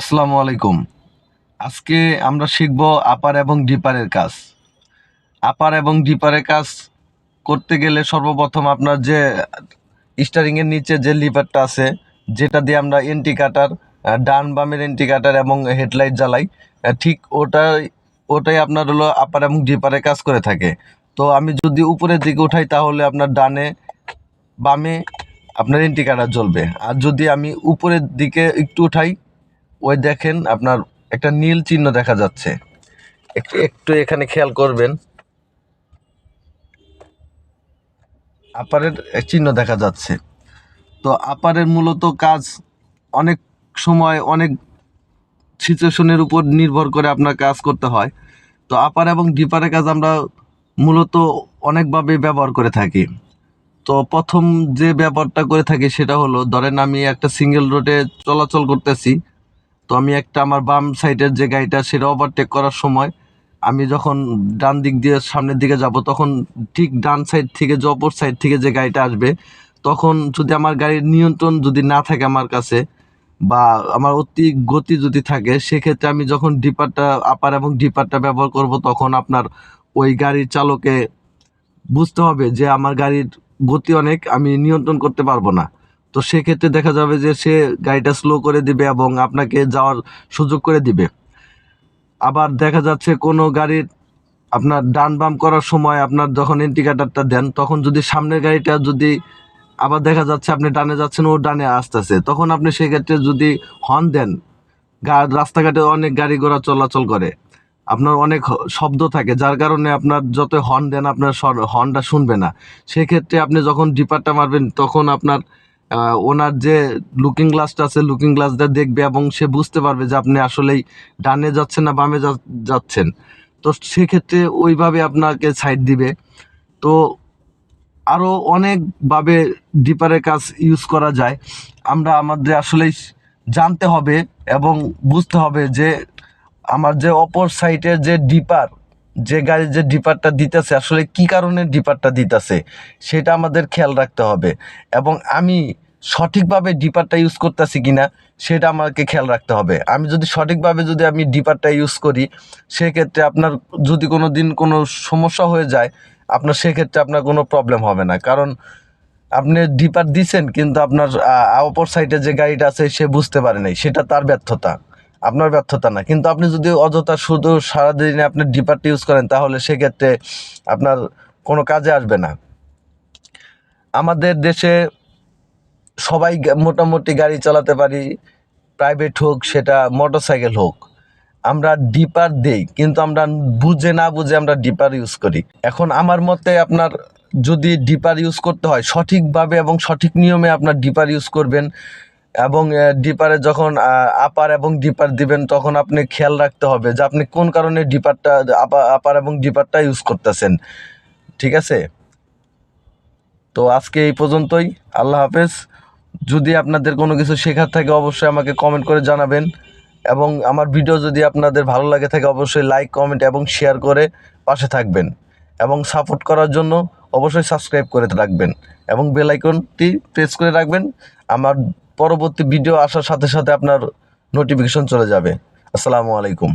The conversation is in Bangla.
আসসালামু আলাইকুম। আজকে আমরা শিখব আপার এবং ডিপারের কাজ। আপার এবং ডিপারের কাজ করতে গেলে সর্বপ্রথম আপনার যে স্টারিংয়ের নিচে যে লিভারটা আছে, যেটা দিয়ে আমরা ইন্ডিকেটর, ডান বামের ইন্ডিকেটর এবং হেডলাইট জ্বালাই, ঠিক ওটাই আপনার হলো আপার এবং ডিপারের কাজ করে থাকে। তো আমি যদি উপরের দিকে উঠাই তাহলে আপনার ডানে বামে আপনার ইন্ডিকেটর জ্বলবে, আর যদি আমি উপরের দিকে একটু উঠাই, ওই দেখেন আপনার একটা নীল চিহ্ন দেখা যাচ্ছে। একটু একটু এখানে খেয়াল করবেন, আপারের চিহ্ন দেখা যাচ্ছে। তো আপারের মূলত কাজ অনেক সময় অনেক সিচুয়েশনের উপর নির্ভর করে আপনার কাজ করতে হয়। তো আপার এবং ডিপারের কাজ আমরা মূলত অনেকভাবে ব্যবহার করে থাকি। তো প্রথম যে ব্যবহারটা করে থাকি সেটা হলো, ধরেন আমি একটা সিঙ্গেল রোডে চলাচল করতেছি। তো আমি একটা আমার বাম সাইডের যে গাড়িটা সেটা ওভারটেক করার সময় আমি যখন ডান দিক দিয়ে সামনের দিকে যাব, তখন ঠিক ডান সাইড থেকে যে অপর সাইড থেকে যে গাড়িটা আসবে, তখন যদি আমার গাড়ির নিয়ন্ত্রণ যদি না থাকে আমার কাছে, বা আমার অতি গতি যদি থাকে, সেক্ষেত্রে আমি যখন ডিপারটা আপার এবং ডিপারটা ব্যবহার করব, তখন আপনার ওই গাড়ির চালকে বুঝতে হবে যে আমার গাড়ির গতি অনেক, আমি নিয়ন্ত্রণ করতে পারবো না। তো সেক্ষেত্রে দেখা যাবে যে সে গাড়িটা স্লো করে দিবে এবং আপনাকে যাওয়ার সুযোগ করে দিবে। আবার দেখা যাচ্ছে কোনো গাড়ির আপনার ডান বাম করার সময় আপনার যখন ইন্ডিকেটরটা দেন, তখন যদি সামনের গাড়িটা যদি আবার দেখা যাচ্ছে আপনি ডানে যাচ্ছেন, ও ডানে আসতেছে, তখন আপনি সেক্ষেত্রে যদি হর্ন দেন, রাস্তাঘাটে অনেক গাড়ি ঘোড়া চলাচল করে, আপনার অনেক শব্দ থাকে, যার কারণে আপনার যত হর্ন দেন আপনার হর্নটা শুনবে না। সেক্ষেত্রে আপনি যখন ডিপারটা মারবেন, তখন আপনার ওনার যে লুকিং গ্লাসটা আছে, লুকিং গ্লাসটা দেখবে এবং সে বুঝতে পারবে যে আপনি আসলেই ডানে যাচ্ছেন না বামে যাচ্ছেন। তো সেক্ষেত্রে ওইভাবে আপনাকে সাইড দিবে। তো আরও অনেকভাবে ডিপারের কাজ ইউজ করা যায়। আমরা আমাদের আসলেই জানতে হবে এবং বুঝতে হবে যে আমার যে অপর সাইডের যে ডিপার, যে গাড়ির যে ডিপারটা দিতেছে, আসলে কি কারণে ডিপারটা দিতেছে সেটা আমাদের খেয়াল রাখতে হবে, এবং আমি সঠিকভাবে ডিপারটা ইউজ করতেছি কিনা সেটা আমাকে খেয়াল রাখতে হবে। আমি যদি সঠিকভাবে যদি আমি ডিপারটা ইউজ করি, সেক্ষেত্রে আপনার যদি কোনো দিন কোনো সমস্যা হয়ে যায়, আপনার সেক্ষেত্রে আপনার কোনো প্রবলেম হবে না। কারণ আপনি ডিপার দিছেন কিন্তু আপনার অপর সাইডে যে গাড়িটা আছে সে বুঝতে পারে নাই, সেটা তার ব্যর্থতা, আপনার ব্যর্থতা না। কিন্তু আপনি যদি অযথা শুধু সারাদিনে আপনি ডিপারটা ইউজ করেন, তাহলে সেক্ষেত্রে আপনার কোনো কাজে আসবে না। আমাদের দেশে সবাই মোটামুটি গাড়ি চালাতে পারি, প্রাইভেট হোক সেটা মোটর সাইকেল হোক। আমরা ডিপার দেই, কিন্তু আমরা বুঝে না বুঝে আমরা ডিপার ইউজ করি। এখন আমার মতে আপনার যদি ডিপার ইউজ করতে হয় সঠিকভাবে এবং সঠিক নিয়মে আপনার ডিপার ইউজ করবেন, এবং ডিপারে যখন আপার এবং ডিপার দিবেন, তখন আপনি খেয়াল রাখতে হবে যে আপনি কোন কারণে ডিপারটা আপার এবং ডিপারটা ইউজ করতেছেন। ঠিক আছে? তো আজকে এই পর্যন্তই। আল্লাহ হাফেজ। যদি আপনাদের কোনো কিছু শেখার থাকে অবশ্যই আমাকে কমেন্ট করে জানাবেন, এবং আমার ভিডিও যদি আপনাদের ভালো লাগে থাকে অবশ্যই লাইক, কমেন্ট এবং শেয়ার করে পাশে থাকবেন, এবং সাপোর্ট করার জন্য অবশ্যই সাবস্ক্রাইব করে রাখবেন এবং বেল আইকনটি প্রেস করে রাখবেন। আমার পরবর্তী ভিডিও আসার সাথে সাথে আপনার নোটিফিকেশন চলে যাবে। আসসালামু আলাইকুম।